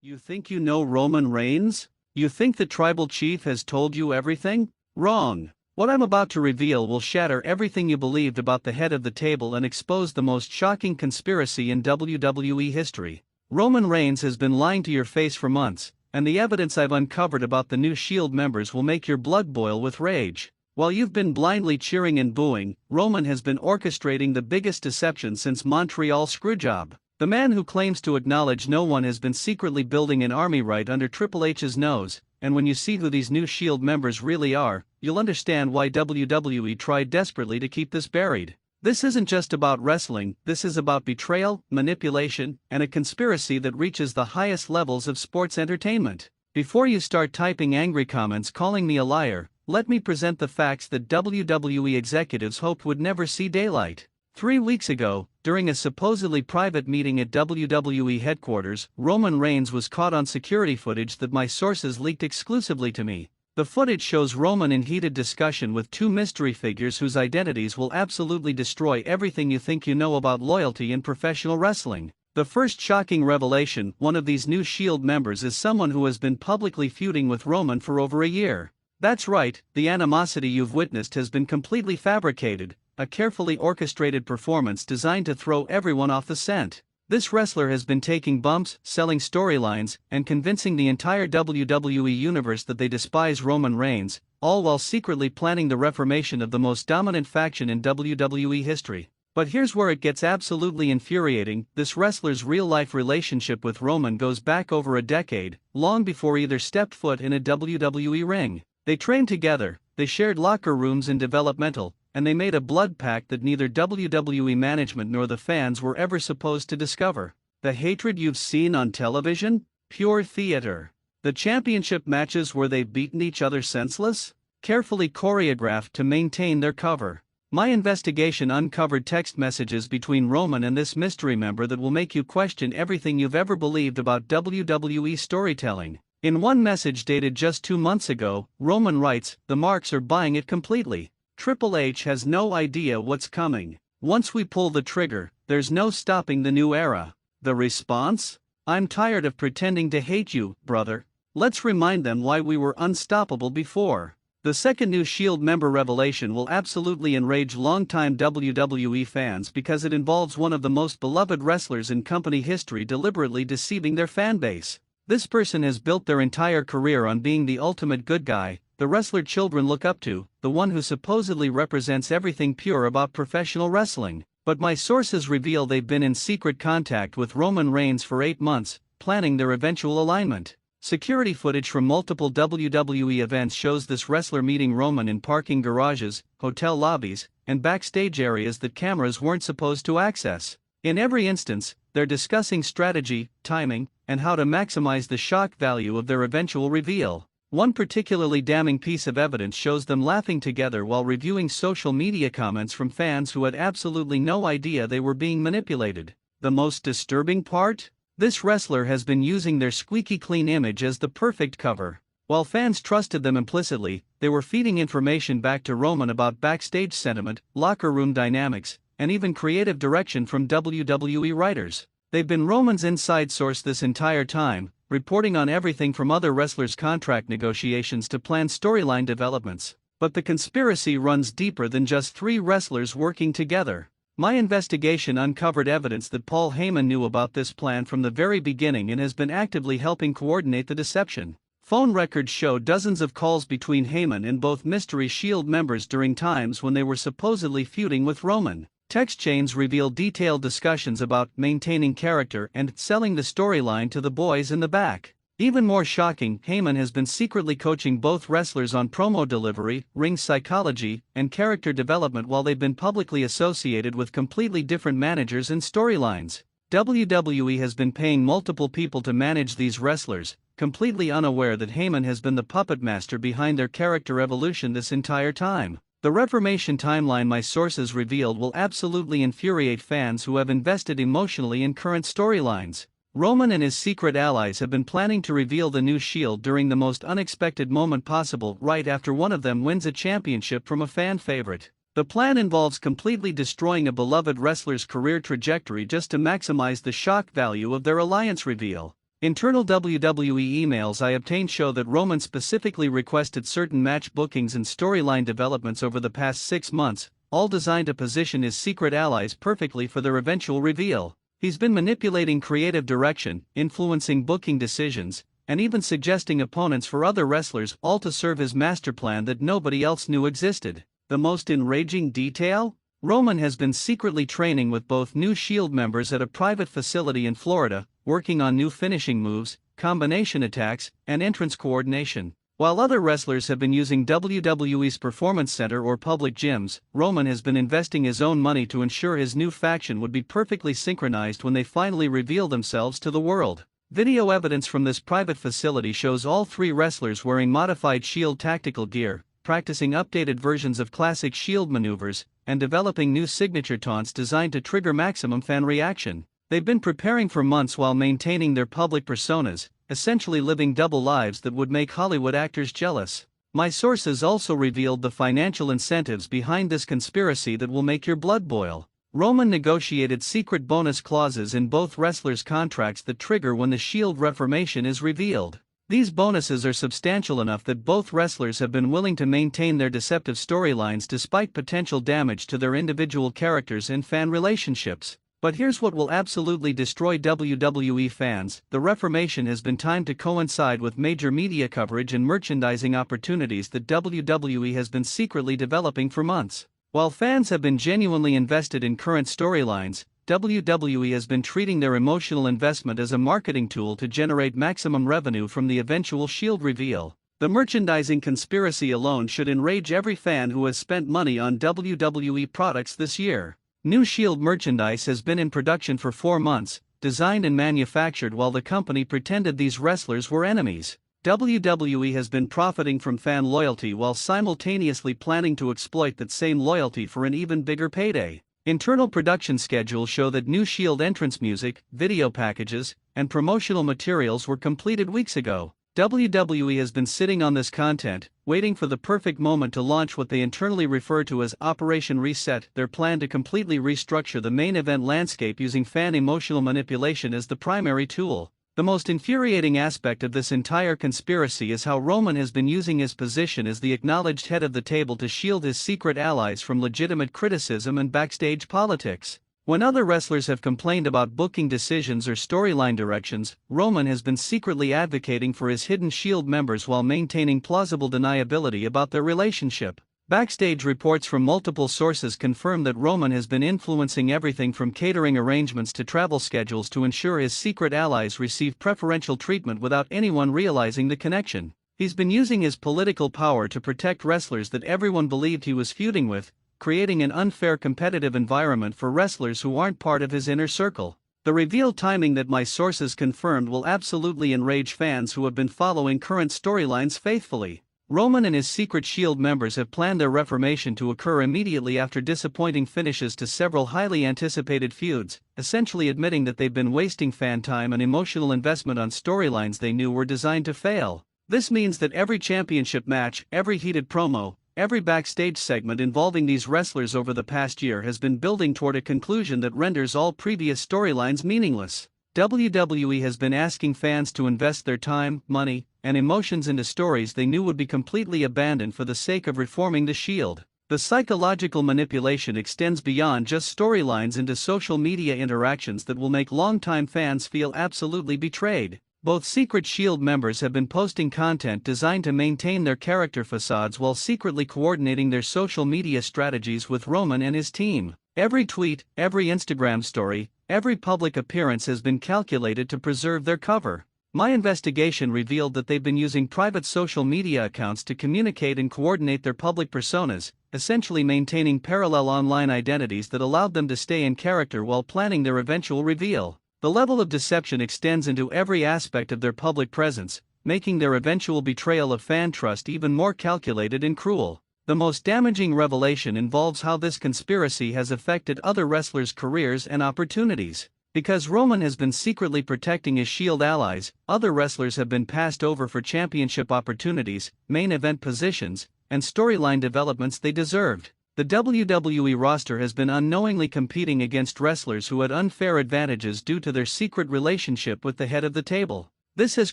You think you know Roman Reigns? You think the tribal chief has told you everything? Wrong. What I'm about to reveal will shatter everything you believed about the head of the table and expose the most shocking conspiracy in WWE history. Roman Reigns has been lying to your face for months, and the evidence I've uncovered about the new Shield members will make your blood boil with rage. While you've been blindly cheering and booing, Roman has been orchestrating the biggest deception since Montreal Screwjob. The man who claims to acknowledge no one has been secretly building an army right under Triple H's nose, and when you see who these new Shield members really are, you'll understand why WWE tried desperately to keep this buried. This isn't just about wrestling, this is about betrayal, manipulation, and a conspiracy that reaches the highest levels of sports entertainment. Before you start typing angry comments calling me a liar, let me present the facts that WWE executives hoped would never see daylight. 3 weeks ago, during a supposedly private meeting at WWE headquarters, Roman Reigns was caught on security footage that my sources leaked exclusively to me. The footage shows Roman in heated discussion with two mystery figures whose identities will absolutely destroy everything you think you know about loyalty in professional wrestling. The first shocking revelation: one of these new Shield members is someone who has been publicly feuding with Roman for over a year. That's right, the animosity you've witnessed has been completely fabricated, a carefully orchestrated performance designed to throw everyone off the scent. This wrestler has been taking bumps, selling storylines, and convincing the entire WWE universe that they despise Roman Reigns, all while secretly planning the reformation of the most dominant faction in WWE history. But here's where it gets absolutely infuriating: this wrestler's real-life relationship with Roman goes back over a decade, long before either stepped foot in a WWE ring. They trained together, they shared locker rooms in developmental, and they made a blood pact that neither WWE management nor the fans were ever supposed to discover. The hatred you've seen on television? Pure theater. The championship matches where they've beaten each other senseless? Carefully choreographed to maintain their cover. My investigation uncovered text messages between Roman and this mystery member that will make you question everything you've ever believed about WWE storytelling. In one message dated just 2 months ago, Roman writes, "The marks are buying it completely. Triple H has no idea what's coming. Once we pull the trigger, there's no stopping the new era." The response? "I'm tired of pretending to hate you, brother. Let's remind them why we were unstoppable before." The second new Shield member revelation will absolutely enrage longtime WWE fans because it involves one of the most beloved wrestlers in company history deliberately deceiving their fanbase. This person has built their entire career on being the ultimate good guy, the wrestler children look up to, the one who supposedly represents everything pure about professional wrestling. But my sources reveal they've been in secret contact with Roman Reigns for 8 months, planning their eventual alignment. Security footage from multiple WWE events shows this wrestler meeting Roman in parking garages, hotel lobbies, and backstage areas that cameras weren't supposed to access. In every instance, they're discussing strategy, timing, and how to maximize the shock value of their eventual reveal. One particularly damning piece of evidence shows them laughing together while reviewing social media comments from fans who had absolutely no idea they were being manipulated. The most disturbing part? This wrestler has been using their squeaky clean image as the perfect cover. While fans trusted them implicitly, they were feeding information back to Roman about backstage sentiment, locker room dynamics, and even creative direction from WWE writers. They've been Roman's inside source this entire time, reporting on everything from other wrestlers' contract negotiations to planned storyline developments. But the conspiracy runs deeper than just 3 wrestlers working together. My investigation uncovered evidence that Paul Heyman knew about this plan from the very beginning and has been actively helping coordinate the deception. Phone records show dozens of calls between Heyman and both Mystery Shield members during times when they were supposedly feuding with Roman. Text chains reveal detailed discussions about maintaining character and selling the storyline to the boys in the back. Even more shocking, Heyman has been secretly coaching both wrestlers on promo delivery, ring psychology, and character development while they've been publicly associated with completely different managers and storylines. WWE has been paying multiple people to manage these wrestlers, completely unaware that Heyman has been the puppet master behind their character evolution this entire time. The Reformation timeline my sources revealed will absolutely infuriate fans who have invested emotionally in current storylines. Roman and his secret allies have been planning to reveal the new Shield during the most unexpected moment possible, right after one of them wins a championship from a fan favorite. The plan involves completely destroying a beloved wrestler's career trajectory just to maximize the shock value of their alliance reveal. Internal WWE emails I obtained show that Roman specifically requested certain match bookings and storyline developments over the past 6 months, all designed to position his secret allies perfectly for their eventual reveal. He's been manipulating creative direction, influencing booking decisions, and even suggesting opponents for other wrestlers, all to serve his master plan that nobody else knew existed. The most enraging detail? Roman has been secretly training with both new Shield members at a private facility in Florida, working on new finishing moves, combination attacks, and entrance coordination. While other wrestlers have been using WWE's Performance Center or public gyms, Roman has been investing his own money to ensure his new faction would be perfectly synchronized when they finally reveal themselves to the world. Video evidence from this private facility shows all 3 wrestlers wearing modified Shield tactical gear, practicing updated versions of classic Shield maneuvers, and developing new signature taunts designed to trigger maximum fan reaction. They've been preparing for months while maintaining their public personas, essentially living double lives that would make Hollywood actors jealous. My sources also revealed the financial incentives behind this conspiracy that will make your blood boil. Roman negotiated secret bonus clauses in both wrestlers' contracts that trigger when the Shield reformation is revealed. These bonuses are substantial enough that both wrestlers have been willing to maintain their deceptive storylines despite potential damage to their individual characters and fan relationships. But here's what will absolutely destroy WWE fans: the reformation has been timed to coincide with major media coverage and merchandising opportunities that WWE has been secretly developing for months. While fans have been genuinely invested in current storylines, WWE has been treating their emotional investment as a marketing tool to generate maximum revenue from the eventual Shield reveal. The merchandising conspiracy alone should enrage every fan who has spent money on WWE products this year. New Shield merchandise has been in production for 4 months, designed and manufactured while the company pretended these wrestlers were enemies. WWE has been profiting from fan loyalty while simultaneously planning to exploit that same loyalty for an even bigger payday. Internal production schedules show that new Shield entrance music, video packages, and promotional materials were completed weeks ago. WWE has been sitting on this content, waiting for the perfect moment to launch what they internally refer to as Operation Reset, their plan to completely restructure the main event landscape using fan emotional manipulation as the primary tool. The most infuriating aspect of this entire conspiracy is how Roman has been using his position as the acknowledged head of the table to shield his secret allies from legitimate criticism and backstage politics. When other wrestlers have complained about booking decisions or storyline directions, Roman has been secretly advocating for his hidden Shield members while maintaining plausible deniability about their relationship. Backstage reports from multiple sources confirm that Roman has been influencing everything from catering arrangements to travel schedules to ensure his secret allies receive preferential treatment without anyone realizing the connection. He's been using his political power to protect wrestlers that everyone believed he was feuding with, creating an unfair competitive environment for wrestlers who aren't part of his inner circle. The reveal timing that my sources confirmed will absolutely enrage fans who have been following current storylines faithfully. Roman and his secret Shield members have planned their reformation to occur immediately after disappointing finishes to several highly anticipated feuds, essentially admitting that they've been wasting fan time and emotional investment on storylines they knew were designed to fail. This means that every championship match, every heated promo, every backstage segment involving these wrestlers over the past year has been building toward a conclusion that renders all previous storylines meaningless. WWE has been asking fans to invest their time, money, and emotions into stories they knew would be completely abandoned for the sake of reforming the Shield. The psychological manipulation extends beyond just storylines into social media interactions that will make longtime fans feel absolutely betrayed. Both secret Shield members have been posting content designed to maintain their character facades while secretly coordinating their social media strategies with Roman and his team. Every tweet, every Instagram story, every public appearance has been calculated to preserve their cover. My investigation revealed that they've been using private social media accounts to communicate and coordinate their public personas, essentially maintaining parallel online identities that allowed them to stay in character while planning their eventual reveal. The level of deception extends into every aspect of their public presence, making their eventual betrayal of fan trust even more calculated and cruel. The most damaging revelation involves how this conspiracy has affected other wrestlers' careers and opportunities. Because Roman has been secretly protecting his Shield allies, other wrestlers have been passed over for championship opportunities, main event positions, and storyline developments they deserved. The WWE roster has been unknowingly competing against wrestlers who had unfair advantages due to their secret relationship with the head of the table. This has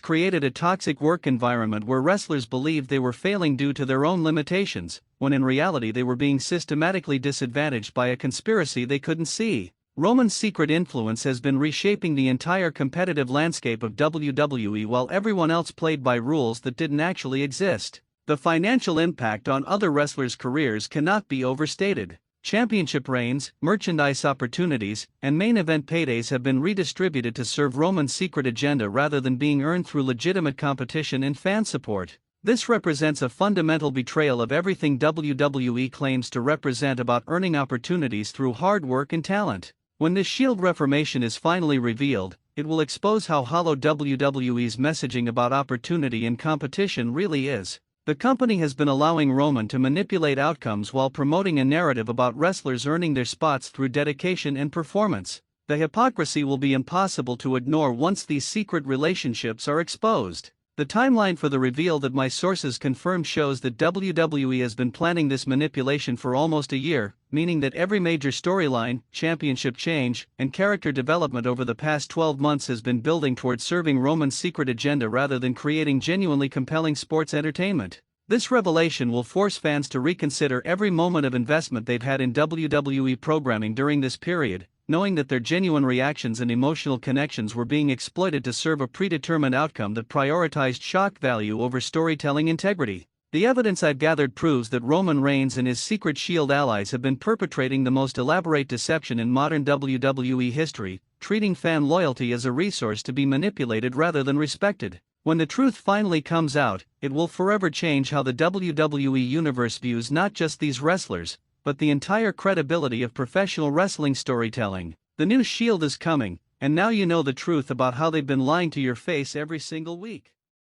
created a toxic work environment where wrestlers believed they were failing due to their own limitations, when in reality they were being systematically disadvantaged by a conspiracy they couldn't see. Roman's secret influence has been reshaping the entire competitive landscape of WWE while everyone else played by rules that didn't actually exist. The financial impact on other wrestlers' careers cannot be overstated. Championship reigns, merchandise opportunities, and main event paydays have been redistributed to serve Roman's secret agenda rather than being earned through legitimate competition and fan support. This represents a fundamental betrayal of everything WWE claims to represent about earning opportunities through hard work and talent. When this Shield reformation is finally revealed, it will expose how hollow WWE's messaging about opportunity and competition really is. The company has been allowing Roman to manipulate outcomes while promoting a narrative about wrestlers earning their spots through dedication and performance. The hypocrisy will be impossible to ignore once these secret relationships are exposed. The timeline for the reveal that my sources confirmed shows that WWE has been planning this manipulation for almost a year, meaning that every major storyline, championship change, and character development over the past 12 months has been building towards serving Roman's secret agenda rather than creating genuinely compelling sports entertainment. This revelation will force fans to reconsider every moment of investment they've had in WWE programming during this period, knowing that their genuine reactions and emotional connections were being exploited to serve a predetermined outcome that prioritized shock value over storytelling integrity. The evidence I've gathered proves that Roman Reigns and his secret Shield allies have been perpetrating the most elaborate deception in modern WWE history, treating fan loyalty as a resource to be manipulated rather than respected. When the truth finally comes out, it will forever change how the WWE Universe views not just these wrestlers, but the entire credibility of professional wrestling storytelling. The new Shield is coming, and now you know the truth about how they've been lying to your face every single week.